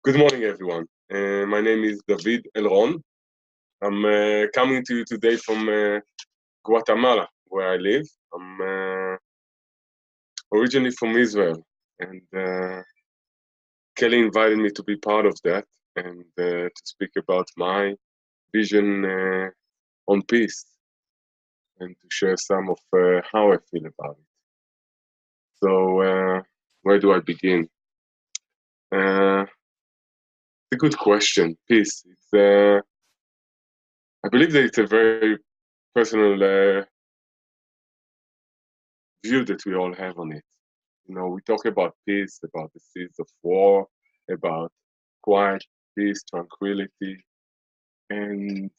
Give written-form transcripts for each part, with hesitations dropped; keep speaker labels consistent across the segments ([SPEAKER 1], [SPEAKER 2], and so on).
[SPEAKER 1] Good morning, everyone. My name is David Elron. I'm coming to you today from Guatemala, where I live. I'm originally from Israel, and Kelly invited me to be part of that and to speak about my vision on peace and to share some of how I feel about it. So, where do I begin? It's a good question. Peace. I believe that it's a very personal view that we all have on it. You know, we talk about peace, about the seeds of war, about quiet peace, tranquility. And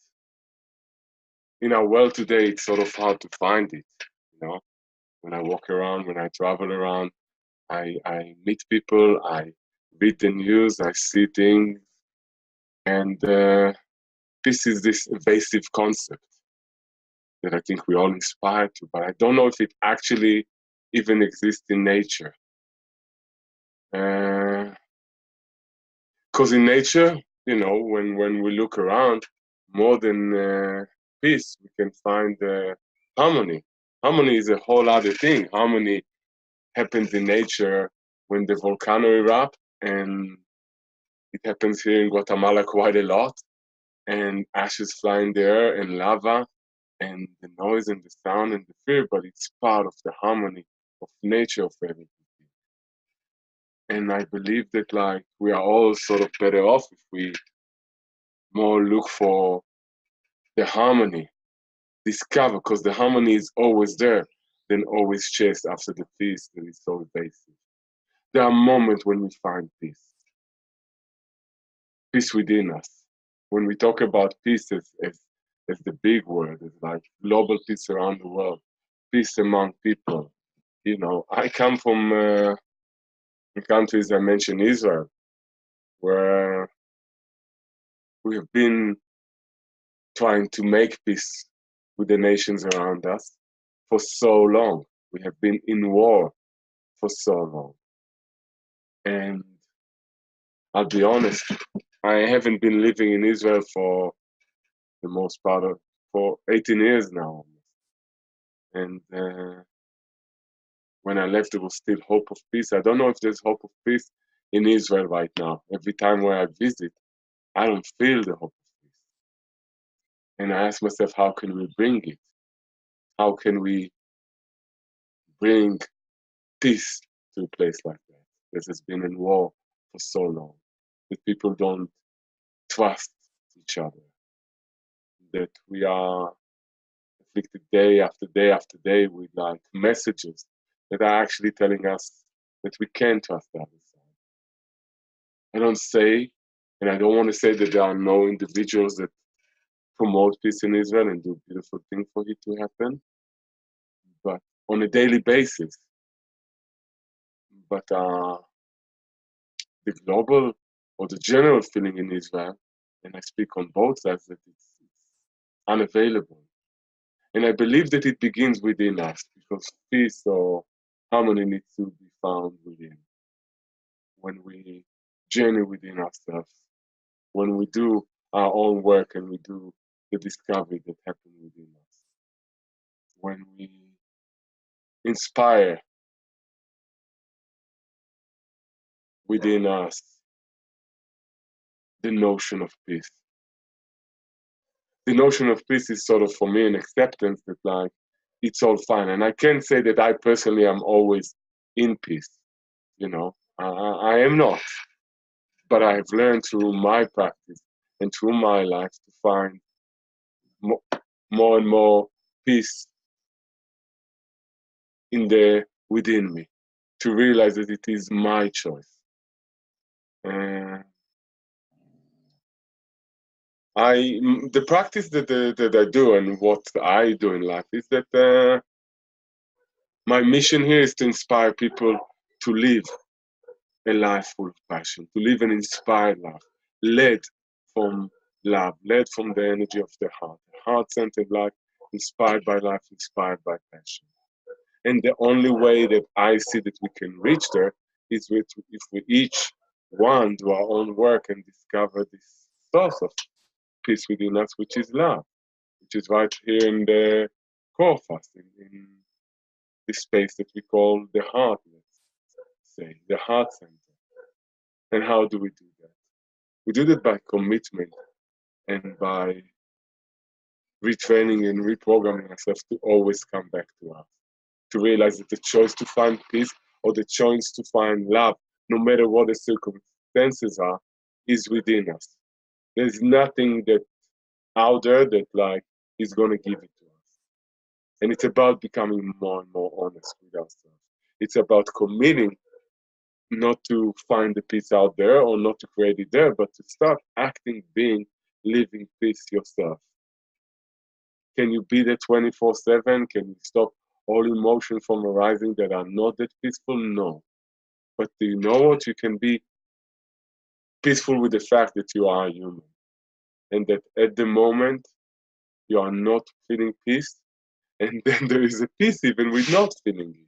[SPEAKER 1] in our world today, it's sort of hard to find it. You know, when I walk around, when I travel around, I meet people, I read the news, I see things, and peace is this evasive concept that I think we all inspire to, but I don't know if it actually even exists in nature. Because in nature, you know, when we look around, more than peace, we can find harmony. Harmony is a whole other thing. Harmony happens in nature when the volcano erupts, and it happens here in Guatemala quite a lot, and ashes fly in the air and lava, and the noise and the sound and the fear, but it's part of the harmony of nature of everything. And I believe that like we are all sort of better off if we more look for the harmony, discover, because the harmony is always there, than always chase after the peace that is so evasive. There are moments when we find peace within us. When we talk about peace as the big word, it's like global peace around the world, peace among people. You know, I come from the countries I mentioned, Israel, where we have been trying to make peace with the nations around us for so long. We have been in war for so long. And I'll be honest, I haven't been living in Israel for the most part of for 18 years now. And when I left, there was still hope of peace. I don't know if there's hope of peace in Israel right now. Every time where I visit, I don't feel the hope of peace. And I ask myself, how can we bring it? How can we bring peace to a place like that that has been in war for so long? That people don't trust each other, that we are afflicted day after day after day with like messages that are actually telling us that we can't trust the other side. I don't say, and I don't want to say that there are no individuals that promote peace in Israel and do beautiful things for it to happen, but on a daily basis. But the global or the general feeling in Israel, and I speak on both sides, that it's unavailable. And I believe that it begins within us because peace or harmony needs to be found within. When we journey within ourselves, when we do our own work and we do the discovery that happens within us, when we inspire within us the notion of peace. The notion of peace is sort of for me an acceptance that like it's all fine. And I can't say that I personally am always in peace, you know. I am not. But I have learned through my practice and through my life to find more and more peace in the within me, to realize that it is my choice. The practice that I do and what I do in life is that my mission here is to inspire people to live a life full of passion, to live an inspired life, led from love, led from the energy of the heart-centered life, inspired by life, inspired by passion. And the only way that I see that we can reach there is if we each one, do our own work and discover this source of peace within us, which is love, which is right here in the core of us, in this space that we call the heart, let's say, the heart center. And how do we do that? We do that by commitment and by retraining and reprogramming ourselves to always come back to us, to realize that the choice to find peace or the choice to find love, no matter what the circumstances are, is within us. There's nothing that out there that like is gonna give it to us. And it's about becoming more and more honest with ourselves. It's about committing not to find the peace out there or not to create it there, but to start acting, being, living peace yourself. Can you be there 24/7? Can you stop all emotions from arising that are not that peaceful? No. But do you know what? You can be peaceful with the fact that you are human and that at the moment you are not feeling peace, and then there is a peace even with not feeling it.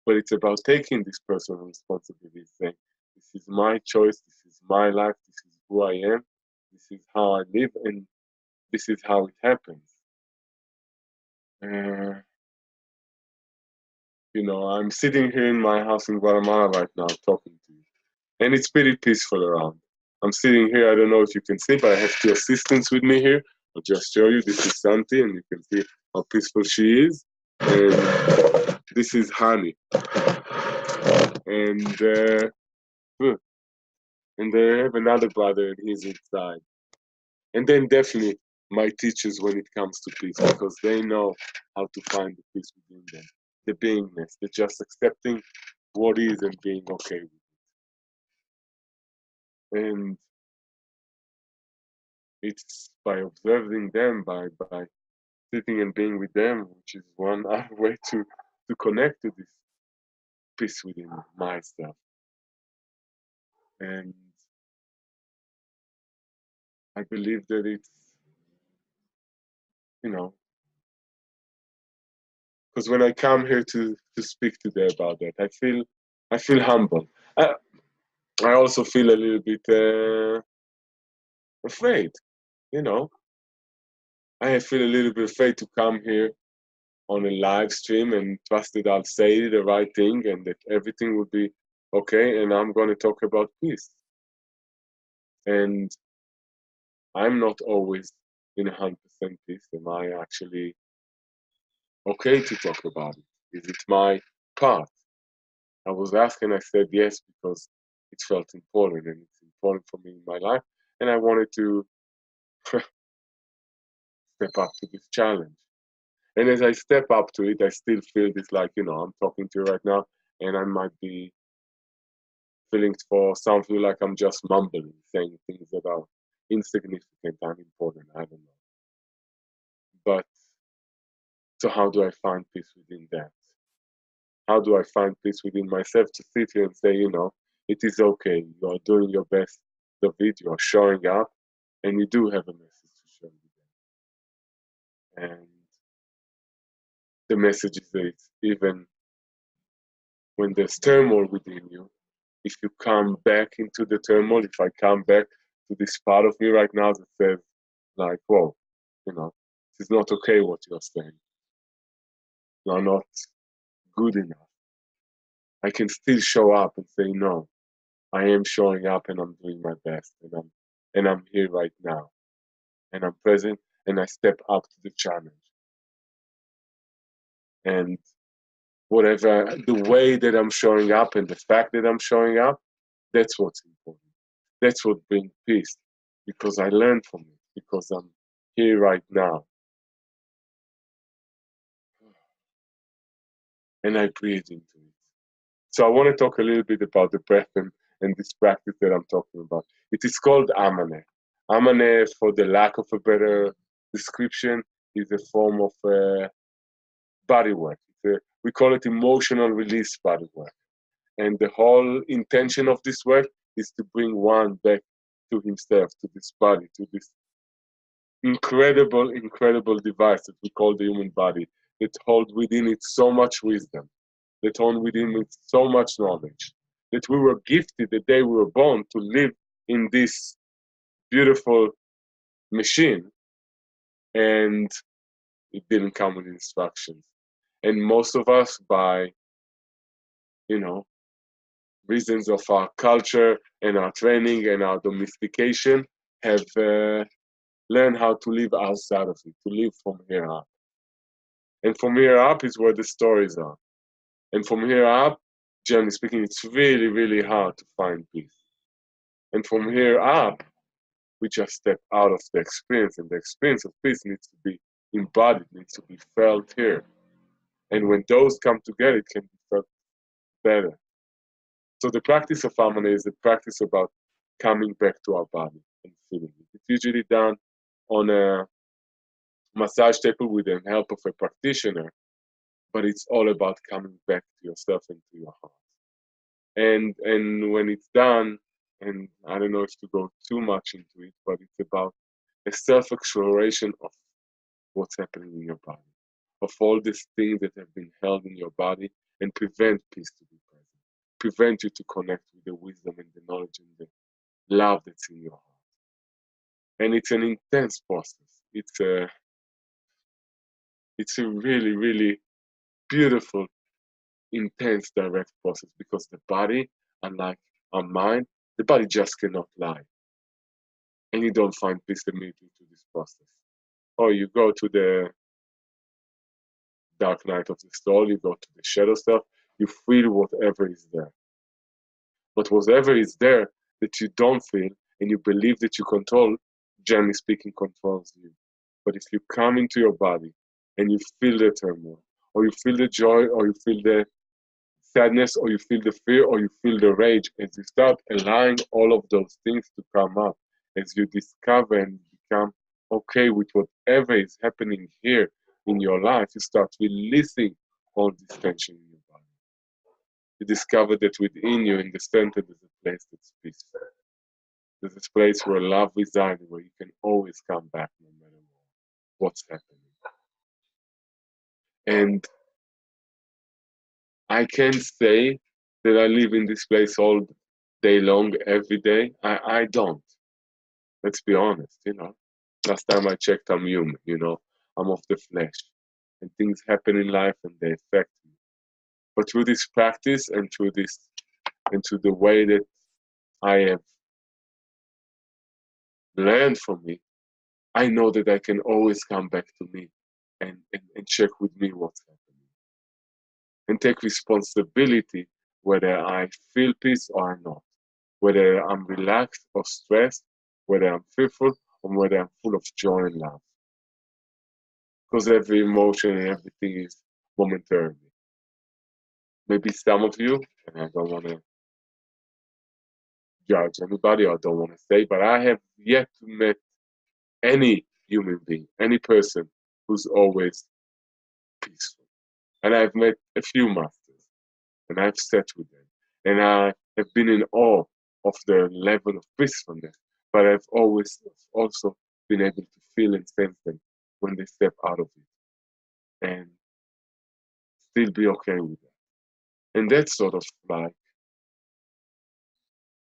[SPEAKER 1] But it's about taking this personal responsibility, saying, this is my choice, this is my life, this is who I am, this is how I live, and this is how it happens. I'm sitting here in my house in Guatemala right now talking to you, and it's pretty peaceful around. I'm sitting here, I don't know if you can see, but I have two assistants with me here. I'll just show you. This is Santi, and you can see how peaceful she is. And this is Hani. And I have another brother, and he's inside. And then definitely my teachers when it comes to peace, because they know how to find the peace within them. The beingness, the just accepting what is and being okay with it. And it's by observing them, by sitting and being with them, which is one way to connect to this peace within myself. And I believe that it's, because when I come here to speak today about that, I feel humble. I also feel a little bit afraid, you know. I feel a little bit afraid to come here on a live stream and trust that I'll say the right thing and that everything will be okay, and I'm going to talk about peace. And I'm not always in 100% peace. Am I actually okay to talk about it? Is it my part? I was asked and I said yes because it felt important and it's important for me in my life. And I wanted to step up to this challenge. And as I step up to it, I still feel this like, I'm talking to you right now and I might be feeling for something like I'm just mumbling, saying things that are insignificant, unimportant, I don't know. But so how do I find peace within that? How do I find peace within myself to sit here and say, it is okay, you are doing your best, David, you are showing up, and you do have a message to share with them. And the message is that even when there's turmoil within you, if you come back into the turmoil, if I come back to this part of me right now that says, like, whoa, this is not okay what you're saying. You're not good enough. I can still show up and say, no, I am showing up and I'm doing my best and I'm here right now. And I'm present and I step up to the challenge. And whatever the way that I'm showing up and the fact that I'm showing up, that's what's important. That's what brings peace. Because I learned from it, because I'm here right now. And I breathe into it. So I want to talk a little bit about the breath and this practice that I'm talking about. It is called Amanae. Amanae, for the lack of a better description, is a form of body work. We call it emotional release body work. And the whole intention of this work is to bring one back to himself, to this body, to this incredible, incredible device that we call the human body, that holds within it so much wisdom, that holds within it so much knowledge, that we were gifted the day we were born to live in this beautiful machine, and it didn't come with instructions. And most of us, by reasons of our culture and our training and our domestication, have learned how to live outside of it, to live from here up. And from here up is where the stories are. And from here up, generally speaking, it's really, really hard to find peace. And from here up, we just step out of the experience, and the experience of peace needs to be embodied, needs to be felt here. And when those come together, it can be felt better. So the practice of Amanae is a practice about coming back to our body and feeling it. It's usually done on a massage table with the help of a practitioner, but it's all about coming back to yourself and to your heart. And when it's done, and I don't know if to go too much into it, but it's about a self-exploration of what's happening in your body, of all these things that have been held in your body and prevent peace to be present, prevent you to connect with the wisdom and the knowledge and the love that's in your heart. And it's an intense process. It's a really, really beautiful, intense, direct process, because the body, unlike our mind, the body just cannot lie. And you don't find peace immediately through this process. Or you go to the dark night of the soul, you go to the shadow self, you feel whatever is there. But whatever is there that you don't feel and you believe that you control, generally speaking, controls you. But if you come into your body and you feel the turmoil, or you feel the joy, or you feel the sadness, or you feel the fear, or you feel the rage, as you start allowing all of those things to come up, as you discover and become okay with whatever is happening here in your life, you start releasing all this tension in your body. You discover that within you, in the center, there's a place that's peaceful. There's this place where love resides, where you can always come back no matter what's happening. And I can't say that I live in this place all day long, every day. I don't. Let's be honest, Last time I checked, I'm human, I'm of the flesh. And things happen in life and they affect me. But through this practice and through the way that I have learned from me, I know that I can always come back to me and check with me what's happening. And take responsibility whether I feel peace or not, whether I'm relaxed or stressed, whether I'm fearful or whether I'm full of joy and love. Because every emotion and everything is momentarily. Maybe some of you, and I don't want to judge anybody or don't want to say, but I have yet to meet any human being, any person who's always peaceful. And I've met a few masters, and I've sat with them, and I have been in awe of their level of peacefulness, but I've always also been able to feel and sense them when they step out of it and still be okay with that. And that's sort of like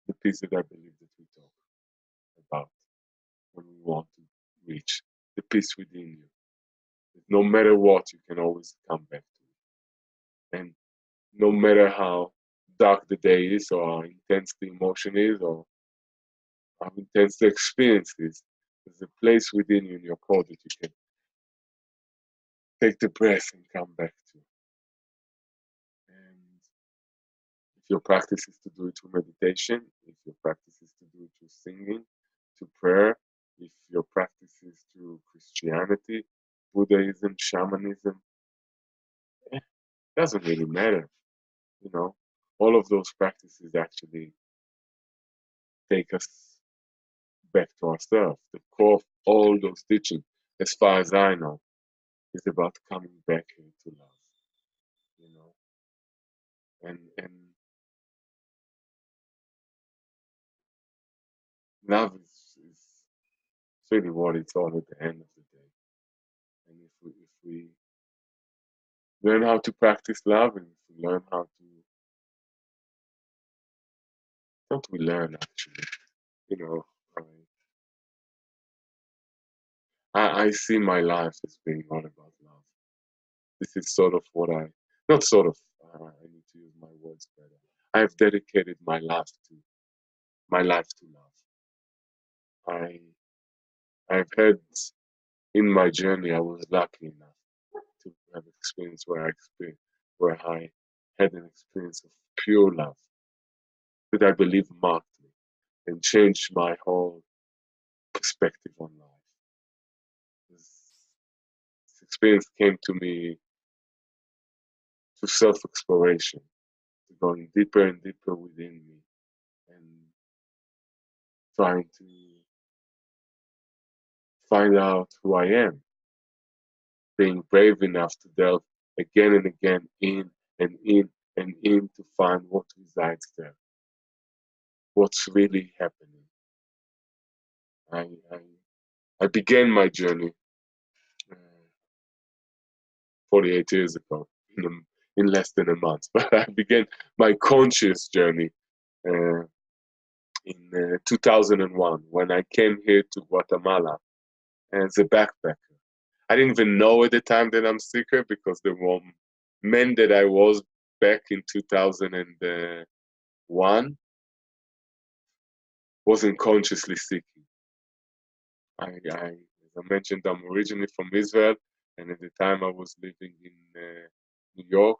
[SPEAKER 1] the peace that I believe that we talk about when we want to reach the peace within you. No matter what, you can always come back to it. And no matter how dark the day is, or how intense the emotion is, or how intense the experience is, there's a place within you in your core that you can take the breath and come back to. And if your practice is to do it through meditation, if your practice is to do it through singing, to prayer, if your practice is through Christianity, Buddhism, shamanism, it doesn't really matter. All of those practices actually take us back to ourselves. The core of all those teachings, as far as I know, is about coming back into love. And love is really what it's all at the end of the day. And if we learn how to practice love, and if we learn how to not we learn actually. You know, I see my life as being all about love. This is sort of what not sort of, I need to use my words better. I have dedicated my life to love. I, I've had in my journey, I was lucky enough to have experience where I had an experience of pure love that I believe marked me and changed my whole perspective on life. This experience came to me through self-exploration, to going deeper and deeper within me and trying to find out who I am, being brave enough to delve again and again in and in and in to find what resides there, what's really happening. I, I, I began my journey uh, 48 years ago in less than a month, but I began my conscious journey uh, in 2001 when I came here to Guatemala as a backpacker. I didn't even know at the time that I'm seeker because the men that I was back in 2001 wasn't consciously seeking. As I mentioned, I'm originally from Israel, and at the time I was living in New York,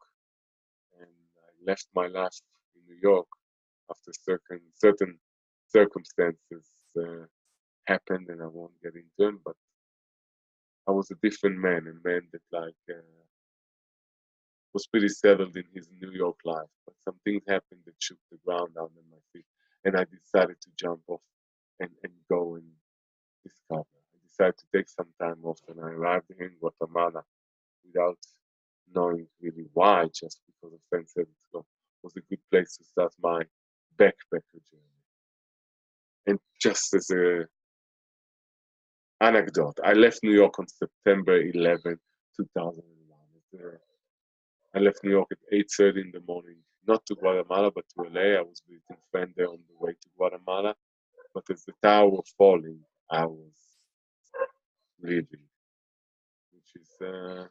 [SPEAKER 1] and I left my life in New York after certain circumstances happened, and I won't get into them. But I was a different man, a man that was pretty settled in his New York life. But some things happened that shook the ground under my feet, and I decided to jump off and go and discover. I decided to take some time off, and I arrived here in Guatemala without knowing really why, just because a friend said it was a good place to start my backpacker journey. And just as a anecdote, I left New York on September 11, 2001. I left New York at 8:30 in the morning, not to Guatemala, but to LA. I was visiting a friend there on the way to Guatemala. But as the tower was falling, I was leaving, which is an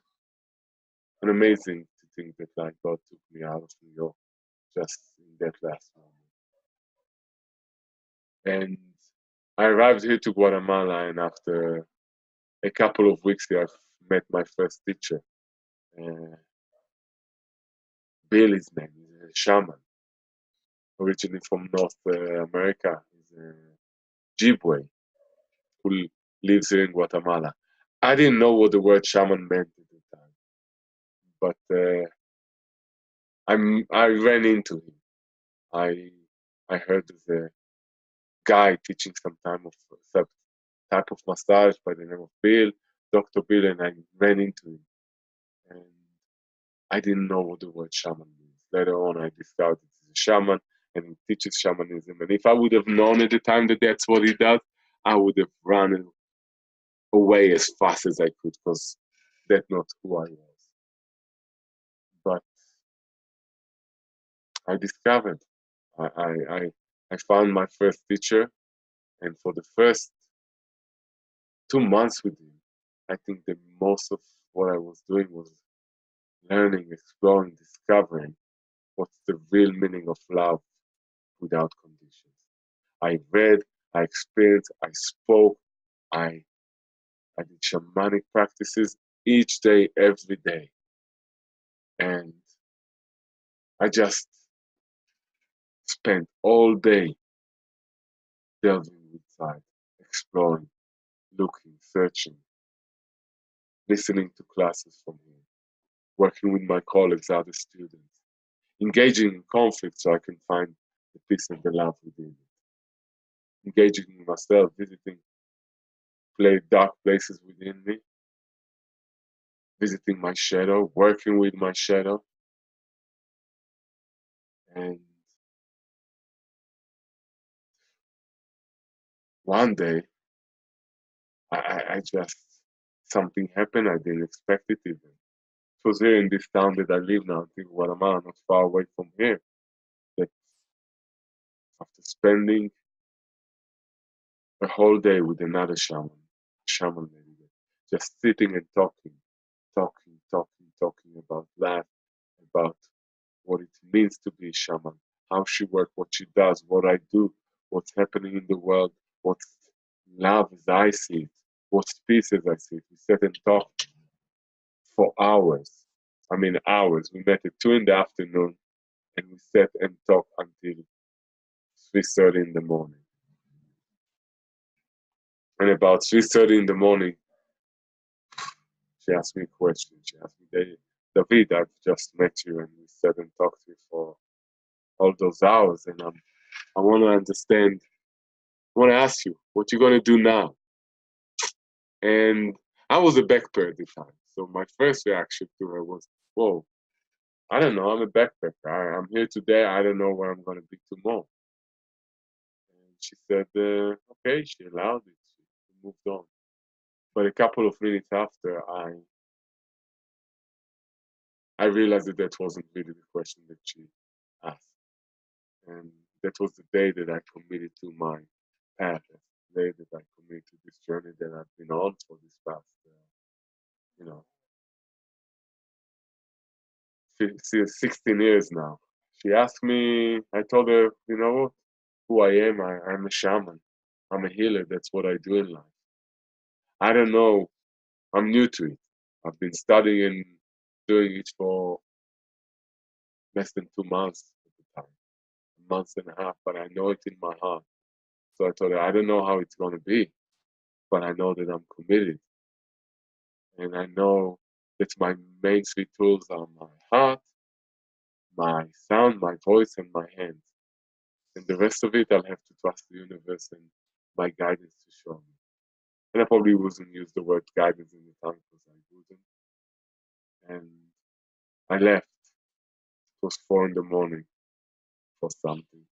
[SPEAKER 1] amazing to think that like God took me out of New York just in that last moment. And I arrived here to Guatemala, and after a couple of weeks here, I've met my first teacher. Uh, Bill, his name, he's a shaman, originally from North America. He's a Ojibwe who lives here in Guatemala. I didn't know what the word shaman meant at the time, but I ran into him. I I heard there's a guy teaching some type of massage by the name of Bill, Dr. Bill, and I ran into him. And I didn't know what the word shaman means. Later on, I discovered he's a shaman and he teaches shamanism. And if I would have known at the time that that's what he does, I would have run away as fast as I could because that's not who I was. But I discovered, I, I, I, I found my first teacher, and for the first 2 months with him, I think that most of what I was doing was learning, exploring, discovering what's the real meaning of love without conditions. I read, I experienced, I spoke, I, I did shamanic practices each day, every day. And I just spent all day delving inside, exploring, looking, searching, listening to classes from him, working with my colleagues, other students, engaging in conflict so I can find the peace and the love within it, engaging in myself, visiting dark places within me, visiting my shadow, working with my shadow. And one day, I just, something happened. I didn't expect it even. It was here in this town that I live now, Antigua, Guatemala, not far away from here, that after spending a whole day with another shaman lady, just sitting and talking about life, about what it means to be a shaman, how she works, what she does, what I do, what's happening in the world, what's love as I see it, what's peace as I see it. We sat and talked for hours. I mean, hours. We met at 2 in the afternoon and we sat and talked until 3:30 in the morning. And about 3:30 in the morning, she asked me a question. She asked me, David, I've just met you and we sat and talked to you for all those hours and I want to understand, I want to ask you, what you going to do now? And I was a backpacker at the time. So my first reaction to her was, whoa, I don't know, I'm a backpacker. I'm here today, I don't know where I'm going to be tomorrow. And she said, okay, she allowed it. She moved on. But a couple of minutes after, I realized that wasn't really the question that she asked. And that was the day that I committed to my path. That's the day that I committed to this journey that I've been on for this past, you know, 16 years now. She asked me, I told her, you know what, who I am, I'm a shaman. I'm a healer. That's what I do in life. I don't know. I'm new to it. I've been studying and doing it for less than 2 months at the time, a month and a half, but I know it in my heart. So I told her, I don't know how it's going to be, but I know that I'm committed. And I know that my main three tools are my heart, my sound, my voice, and my hands. And the rest of it, I'll have to trust the universe and my guidance to show me. And I probably wasn't use the word guidance in the time because I wouldn't. And I left. It was 4 in the morning for something.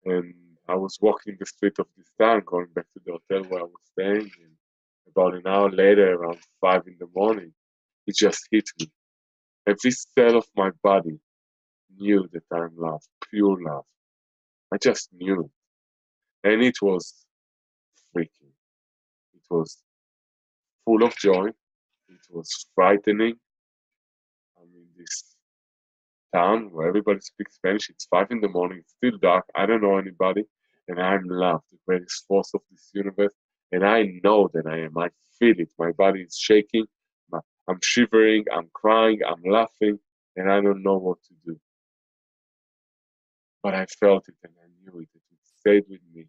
[SPEAKER 1] And I was walking the street of this town, going back to the hotel where I was staying. And about an hour later, around 5 in the morning, it just hit me. Every cell of my body knew that I'm love, pure love. I just knew. And it was freaking. It was full of joy. It was frightening. I'm in this town where everybody speaks Spanish. It's 5 in the morning. It's still dark. I don't know anybody. And I'm love, the greatest force of this universe. And I know that I am. I feel it. My body is shaking. I'm shivering. I'm crying. I'm laughing. And I don't know what to do. But I felt it and I knew it. It stayed with me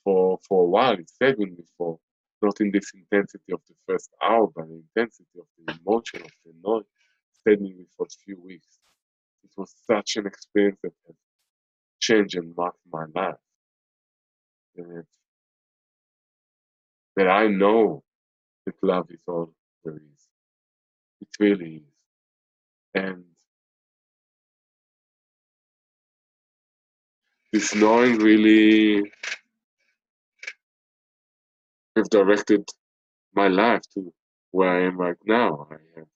[SPEAKER 1] for a while. It stayed with me for not in this intensity of the first hour, but the intensity of the emotion, of the noise. It stayed with me for a few weeks. It was such an experience that has changed and marked my life. And that I know that love is all there is. It really is. And this knowing really have directed my life to where I am right now. I have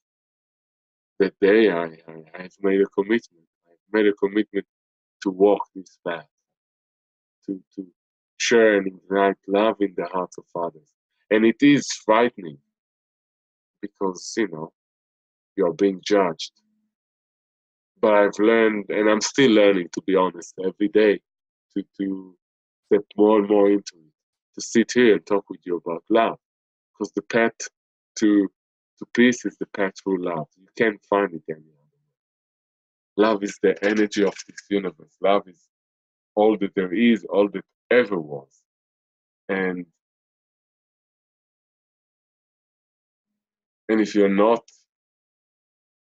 [SPEAKER 1] that day I have made a commitment. I've made a commitment to walk this path, to share and ignite love in the hearts of others. And it is frightening because, you're being judged. But I've learned, and I'm still learning, to be honest, every day to step more and more into it, to sit here and talk with you about love. Because the path to peace is the path through love. You can't find it any other way. Love is the energy of this universe. Love is all that there is, all that ever was. And if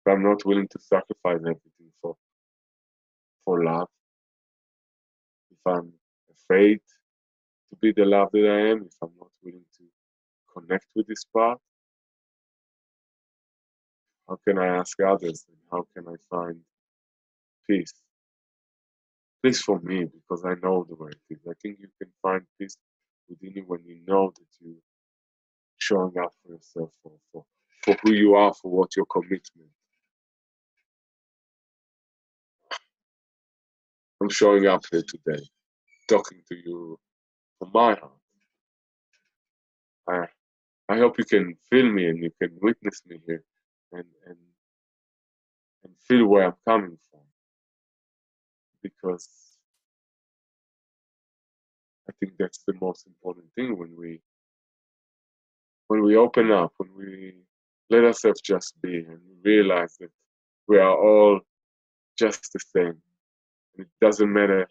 [SPEAKER 1] I'm not willing to sacrifice everything for love, if I'm afraid to be the love that I am, if I'm not willing to connect with this part, how can I ask others and how can I find peace? Peace for me, because I know the way it is. I think you can find peace within you when you know that you're showing up for yourself, for who you are, for what your commitment. I'm showing up here today, talking to you from my heart. I hope you can feel me and you can witness me here and feel where I'm coming from. Because I think that's the most important thing when we open up, when we let ourselves just be and realize that we are all just the same. And it doesn't matter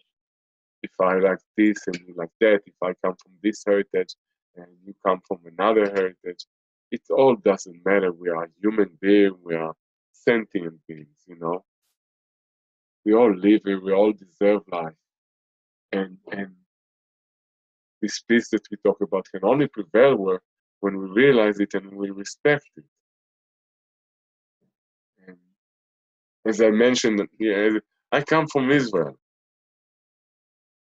[SPEAKER 1] if I like this and you like that, if I come from this heritage and you come from another heritage. It all doesn't matter. We are human beings, we are sentient beings, you know. We all live here, we all deserve life. And this peace that we talk about can only prevail when we realize it and we respect it. And as I mentioned, yeah, I come from Israel.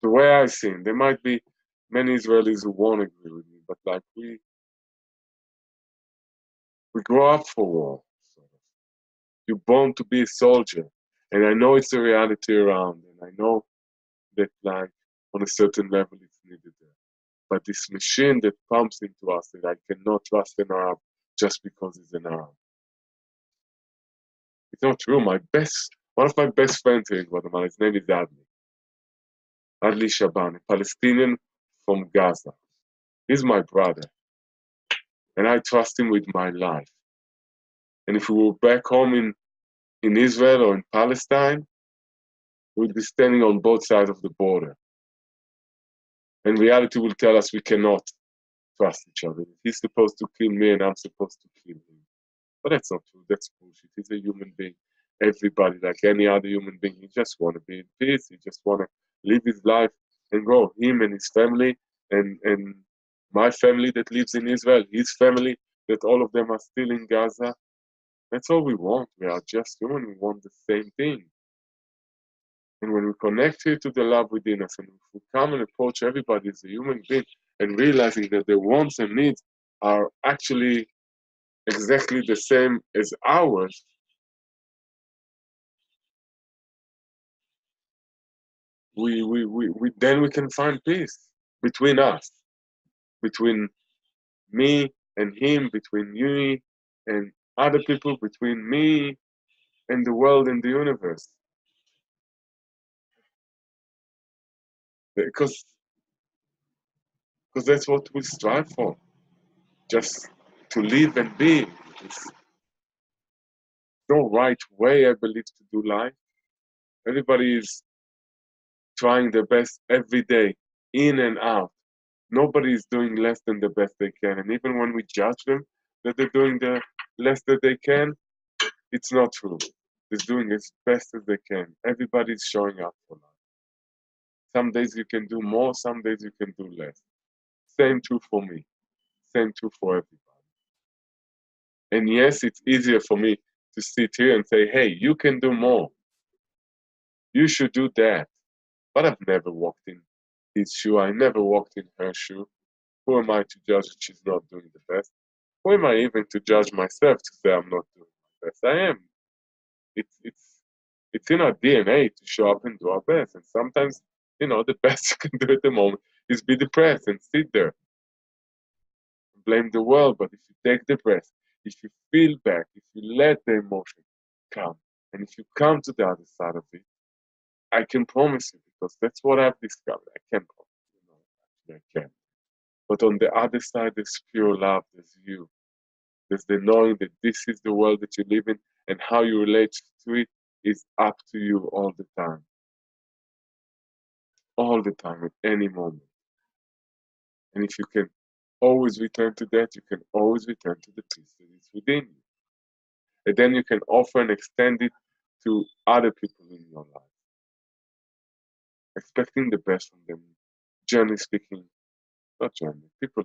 [SPEAKER 1] The way I see it, there might be many Israelis who won't agree with me, but like we grow up for war. Sort of. You're born to be a soldier, and I know it's a reality around, and I know that like on a certain level it's needed there. But this machine that pumps into us that I cannot trust an Arab just because he's an Arab. It's not true. One of my best friends here in Guatemala, his name is Adli Shaban, a Palestinian from Gaza. He's my brother, and I trust him with my life. And if we were back home in Israel or in Palestine, we'd be standing on both sides of the border. And reality will tell us we cannot trust each other. He's supposed to kill me and I'm supposed to kill him. But that's not true. That's bullshit. He's a human being. Everybody, like any other human being, he just want to be in peace. He just want to live his life and go. Him and his family and my family that lives in Israel, his family, that all of them are still in Gaza. That's all we want. We are just human. We want the same thing. And when we connect here to the love within us and if we come and approach everybody as a human being and realizing that their wants and needs are actually exactly the same as ours, we then we can find peace between us, between me and him, between you and other people, between me and the world and the universe. Because that's what we strive for, just to live and be. It's no right way, I believe, to do life. Everybody is trying their best every day, in and out. Nobody is doing less than the best they can. And even when we judge them that they're doing the less that they can, it's not true. They're doing as best as they can. Everybody's showing up for life. Some days you can do more, some days you can do less. Same true for me. Same true for everybody. And yes, it's easier for me to sit here and say, hey, you can do more. You should do that. But I've never walked in his shoe. I never walked in her shoe. Who am I to judge that she's not doing the best? Who am I even to judge myself to say I'm not doing my best? I am. It's it's it's in our DNA to show up and do our best. And sometimes, the best you can do at the moment is be depressed and sit there and blame the world. But if you take the breath, if you feel back, if you let the emotion come, and if you come to the other side of it, I can promise you, because that's what I've discovered. I can promise actually I can. But on the other side, there's pure love, there's you. There's the knowing that this is the world that you live in, and how you relate to it is up to you all the time. All the time, at any moment. And if you can always return to that, you can always return to the peace that is within you. And then you can offer and extend it to other people in your life, expecting the best from them. Generally speaking, not generally, people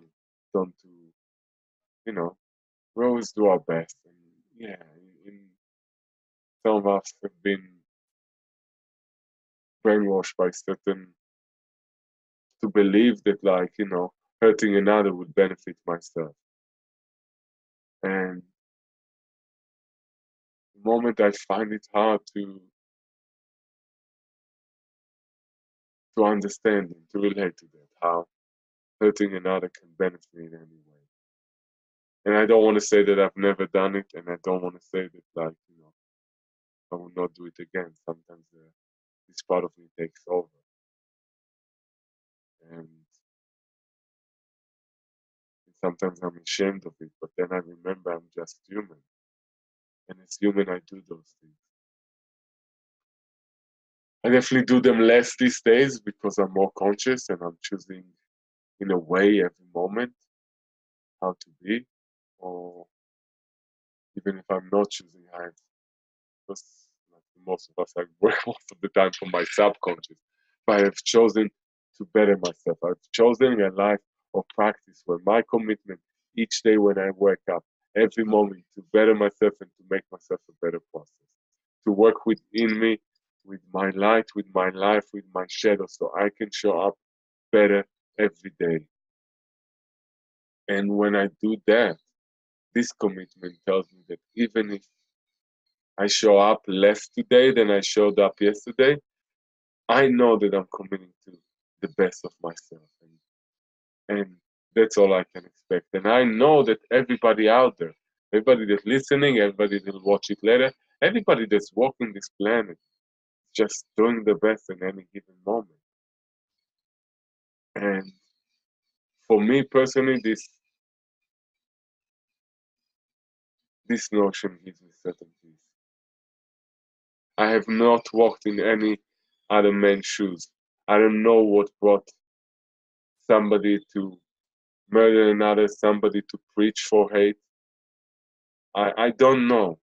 [SPEAKER 1] don't do, we always do our best. And yeah, some of us have been brainwashed by certain to believe that, like, hurting another would benefit myself. And the moment I find it hard to understand them, to relate to that, how hurting another can benefit me in any way. And I don't want to say that I've never done it, and I don't want to say that, like, I will not do it again. Sometimes this part of me takes over. And sometimes I'm ashamed of it, but then I remember I'm just human. And as human, I do those things. I definitely do them less these days because I'm more conscious and I'm choosing, in a way, every moment how to be. Or even if I'm not choosing, because like most of us, I work most of the time for my subconscious. But I have chosen to better myself. I've chosen a life of practice where my commitment each day when I wake up, every moment to better myself and to make myself a better process. To work within me, with my light, with my life, with my shadow, so I can show up better every day. And when I do that, this commitment tells me that even if I show up less today than I showed up yesterday, I know that I'm committing to the best of myself. And that's all I can expect. And I know that everybody out there, everybody that's listening, everybody that'll watch it later, everybody that's walking this planet, just doing the best in any given moment. And for me personally, this notion gives me certain peace. I have not walked in any other man's shoes. I don't know what brought somebody to murder another, somebody to preach for hate. I don't know.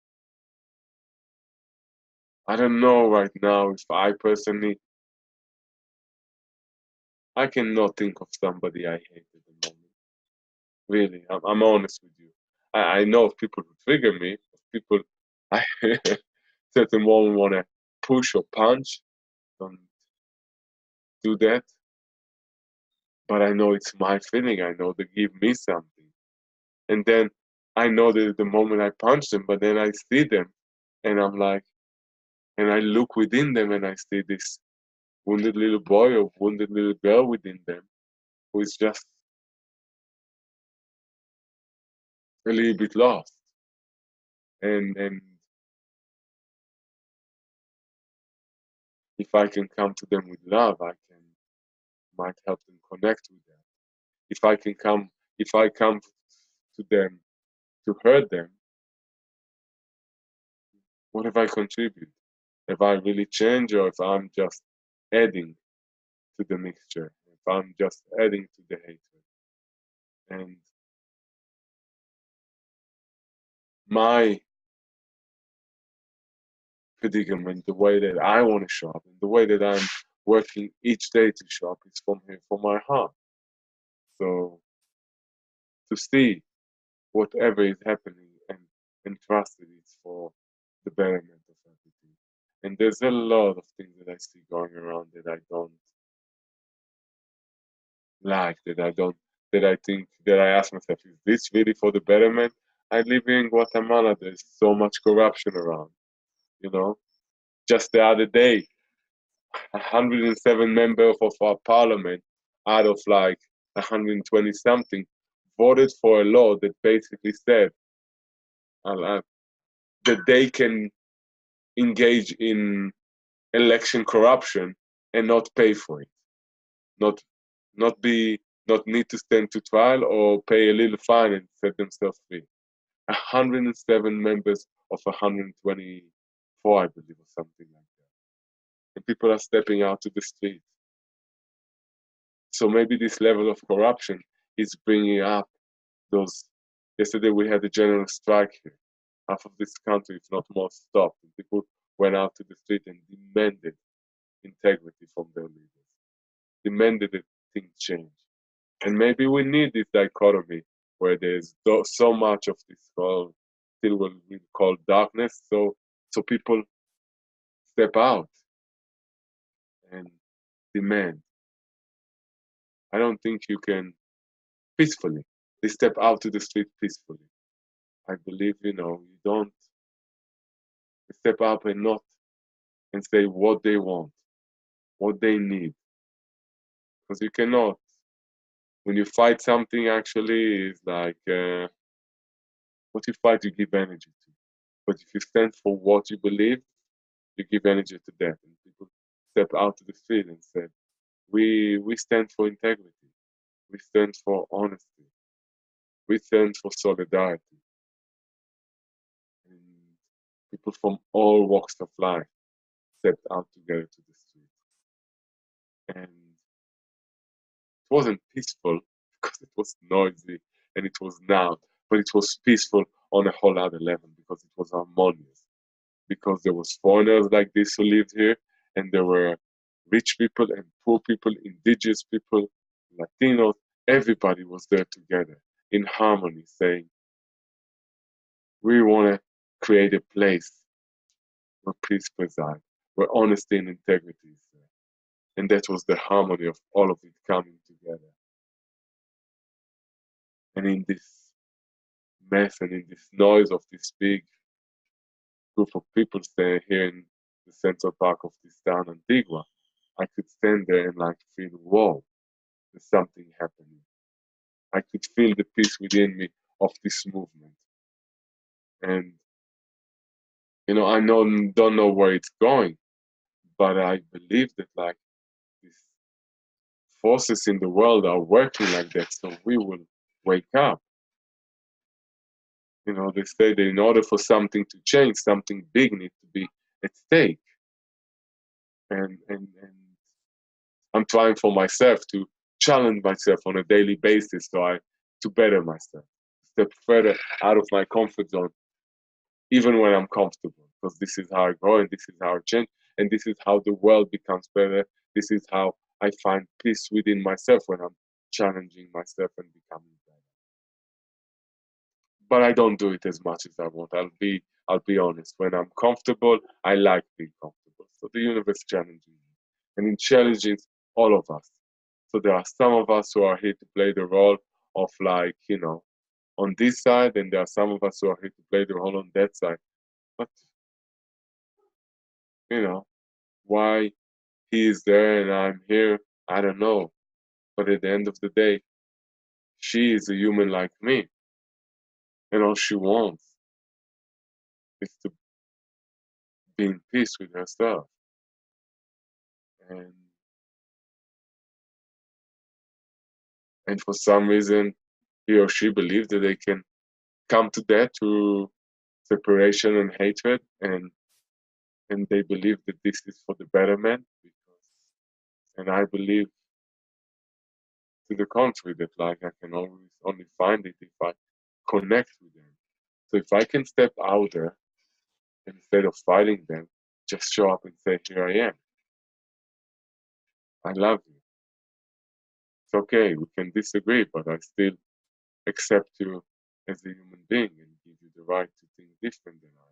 [SPEAKER 1] I don't know right now if I personally, I cannot think of somebody I hate at the moment. Really, I'm honest with you. I know of people who trigger me, of people I certain women want to push or punch. Don't do that. But I know it's my feeling. I know they give me something. And then I know that the moment I punch them, but then I see them and I'm like, and I look within them and I see this wounded little boy or wounded little girl within them who is just a little bit lost. And if I can come to them with love, I can might help them connect with them. If I come to them to hurt them, what have I contributed? Have I really changed, or if I'm just adding to the mixture, if I'm just adding to the hatred? And my predicament, the way that I want to show up, and the way that I'm working each day to show up is from here, from my heart. So to see whatever is happening and trust that it's for the betterment of everything. And there's a lot of things that I see going around that I don't like, that I think, that I ask myself, is this really for the betterment? I live in Guatemala, there's so much corruption around, you know? Just the other day, 107 members of our parliament out of like 120 something voted for a law that basically said that they can engage in election corruption and not pay for it, not not be not need to stand to trial or pay a little fine and set themselves free. 107 members of 124, I believe, or something like that. And people are stepping out to the street. So maybe this level of corruption is bringing up those. Yesterday we had a general strike here. Half of this country, if not more, stopped. And people went out to the street and demanded integrity from their leaders, demanded that things change. And maybe we need this dichotomy where there's so much of this still what we call darkness. So people step out and demand. I don't think you can peacefully. They step out to the street peacefully. I believe, you don't step up and not and say what they want, what they need, because you cannot. When you fight something, actually, is like what you fight, you give energy to. But if you stand for what you believe, you give energy to that. And people step out to the field and said, we stand for integrity. We stand for honesty. We stand for solidarity. And people from all walks of life stepped out together to the street. And it wasn't peaceful because it was noisy and it was loud, but it was peaceful on a whole other level because it was harmonious. Because there was foreigners like this who lived here, and there were rich people and poor people, indigenous people, Latinos. Everybody was there together in harmony, saying, we want to create a place where peace presides, where honesty and integrity is there. And that was the harmony of all of it coming together. And in this mess and in this noise of this big group of people staying here in the central park of this town, Antigua, I could stand there and like feel, whoa, there's something happening. I could feel the peace within me of this movement. And, I don't know where it's going, but I believe that like these forces in the world are working like that, so we will wake up. They say that in order for something to change, something big needs to be at stake. And I'm trying for myself to challenge myself on a daily basis to better myself, step further out of my comfort zone, even when I'm comfortable, because this is how I grow and this is how I change, and this is how the world becomes better. This is how I find peace within myself when I'm challenging myself and becoming better. But I don't do it as much as I want. I'll be honest. When I'm comfortable, I like being comfortable. So the universe challenges me, and it challenges all of us. So there are some of us who are here to play the role of like, on this side, and there are some of us who are here to play the role on that side. But why he is there and I'm here, I don't know. But at the end of the day, she is a human like me, and all she wants is to be in peace with herself. And for some reason, he or she believes that they can come to that through separation and hatred, and they believe that this is for the betterment. And I believe to the contrary, that like I can always only find it if I connect with them. So if I can step out there instead of fighting them, just show up and say, here I am. I love you. It's okay, we can disagree, but I still accept you as a human being and give you the right to think different than I.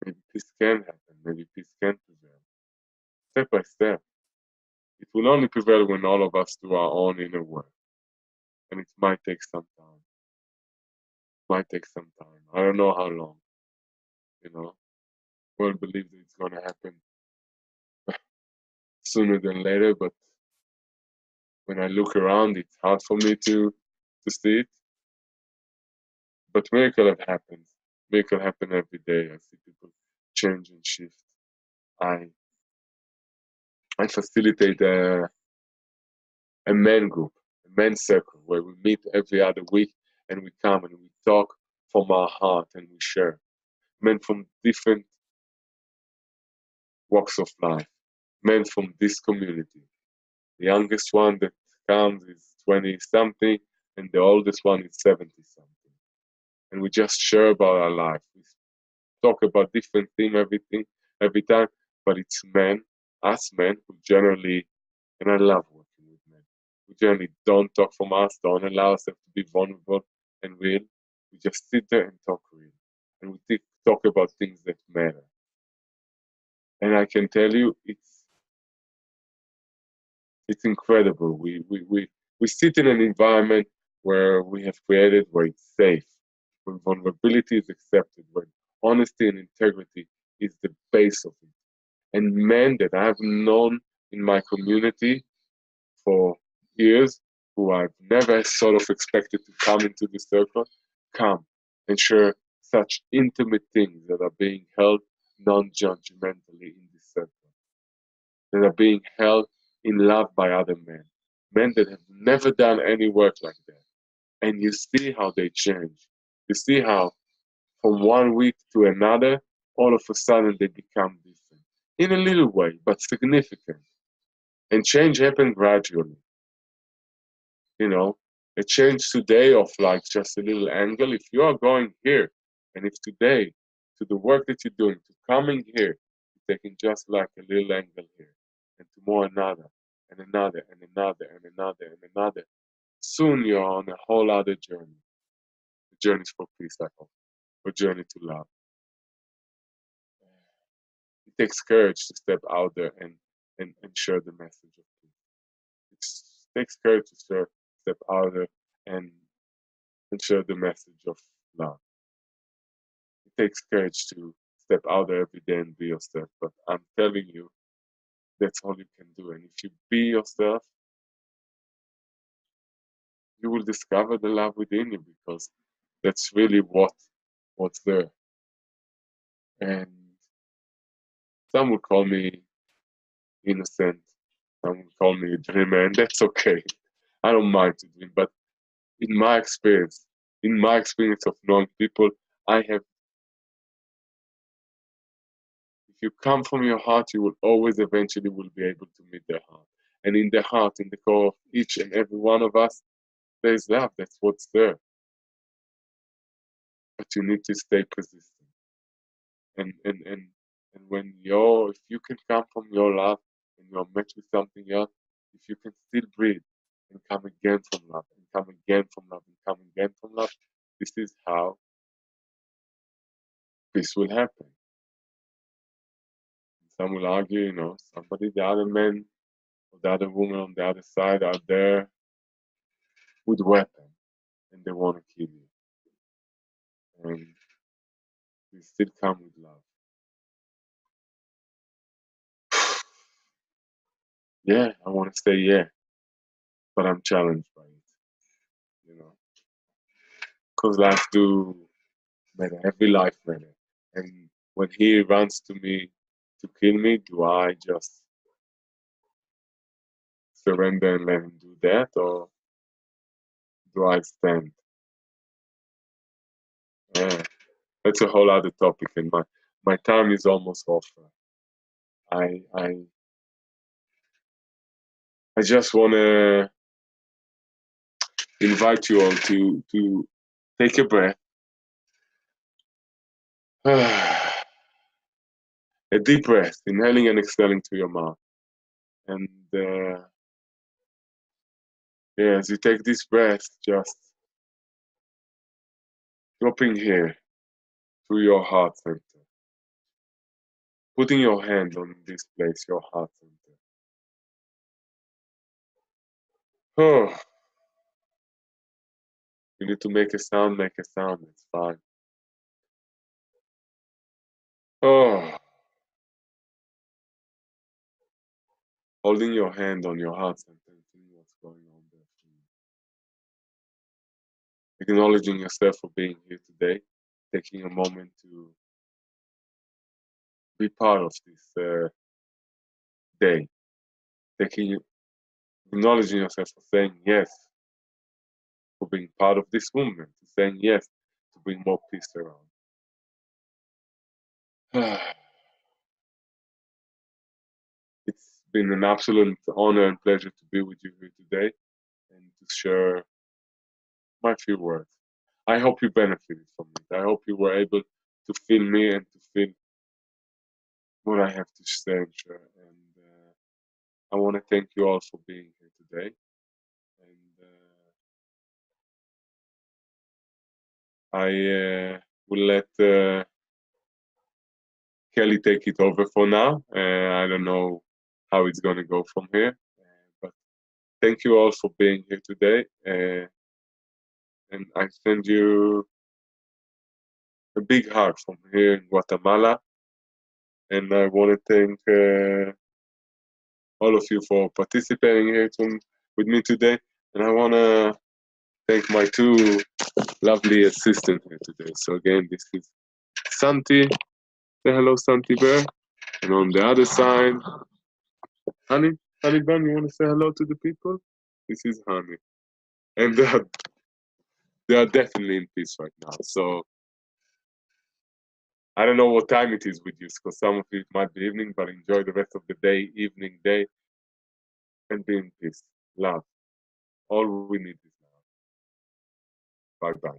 [SPEAKER 1] Maybe peace can happen, maybe peace can prevail. Step by step. It will only prevail when all of us do our own inner work. And it might take some time. I don't know how long. Well, believe that it's gonna happen sooner than later, but when I look around, it's hard for me to see it. But miracle happens. Miracle happen every day. I see people change and shift. I facilitate a men group, a men's circle, where we meet every other week and we come and we talk from our heart and we share. Men from different walks of life, men from this community. The youngest one that comes is 20 something, and the oldest one is 70 something. And we just share about our life. We talk about different things, every time, but it's us men, who generally, and I love working with men, who generally don't talk from us, don't allow ourselves to be vulnerable and real. We just sit there and talk real. And we talk about things that matter. And I can tell you, it's incredible. We sit in an environment where we have created, where it's safe, where vulnerability is accepted, where honesty and integrity is the base of it. and men that I have known in my community for years, who I've never sort of expected to come into the circle, come and share such intimate things that are being held non-judgmentally in this circle, that are being held in love by other men that have never done any work like that. And you see how they change. You see how from one week to another, all of a sudden they become different. In a little way, but significant. And change happened gradually. You know, a change today of like just a little angle. If you are going here, and if today, to the work that you're doing, to coming here, you're taking just like a little angle here, and tomorrow another, and another, and another, and another, and another. Soon you're on a whole other journey. The journey for peace, I hope, or journey to love. It takes courage to step out there and share the message of peace. It takes courage to step out there and share the message of love. It takes courage to step out there every day and be yourself. But I'm telling you, that's all you can do. And if you be yourself, you will discover the love within you, because that's really what's there. And some will call me innocent, some will call me a dreamer, and that's okay. I don't mind to dream, but in my experience of knowing people, if you come from your heart, you will always eventually will be able to meet their heart. And in the heart, in the core of each and every one of us, there is love. That's what's there. But you need to stay persistent. And when if you can come from your love and you're met with something else, if you can still breathe and come again from love, and come again from love, and come again from love, this is how peace will happen. Some will argue, the other man or the other woman on the other side are there with weapons and they want to kill you. And we still come with love. Yeah, I want to say yeah, but I'm challenged by it, because life do matter, every life matter. And when he runs to me to kill me, do I just surrender and let him do that, or do I stand? Yeah, that's a whole other topic, and my time is almost over. I just want to invite you all to take a breath, a deep breath, inhaling and exhaling to your mouth, and yeah, as you take this breath, just dropping here to your heart center, putting your hand on this place, your heart center. Oh, you need to make a sound, it's fine. Oh, holding your hand on your heart center and seeing what's going on there for you. Acknowledging yourself for being here today, taking a moment to be part of this day, acknowledging yourself for saying yes, for being part of this movement, saying yes to bring more peace around. It's been an absolute honor and pleasure to be with you here today and to share my few words. I hope you benefited from it. I hope you were able to feel me and to feel what I have to say and share. And I want to thank you all for being here today. And I will let Kelly take it over for now. I don't know how it's going to go from here. But thank you all for being here today. And I send you a big hug from here in Guatemala. And I want to thank all of you for participating here with me today. And I want to thank my two lovely assistants here today. So again, this is Santi. Say hello, Santi Bear. And on the other side, Honey Bun, you want to say hello to the people? This is Honey. And they are definitely in peace right now. So I don't know what time it is with you, because some of it might be evening, but enjoy the rest of the day, evening, day, and be in peace. Love. All we need is love. Bye-bye.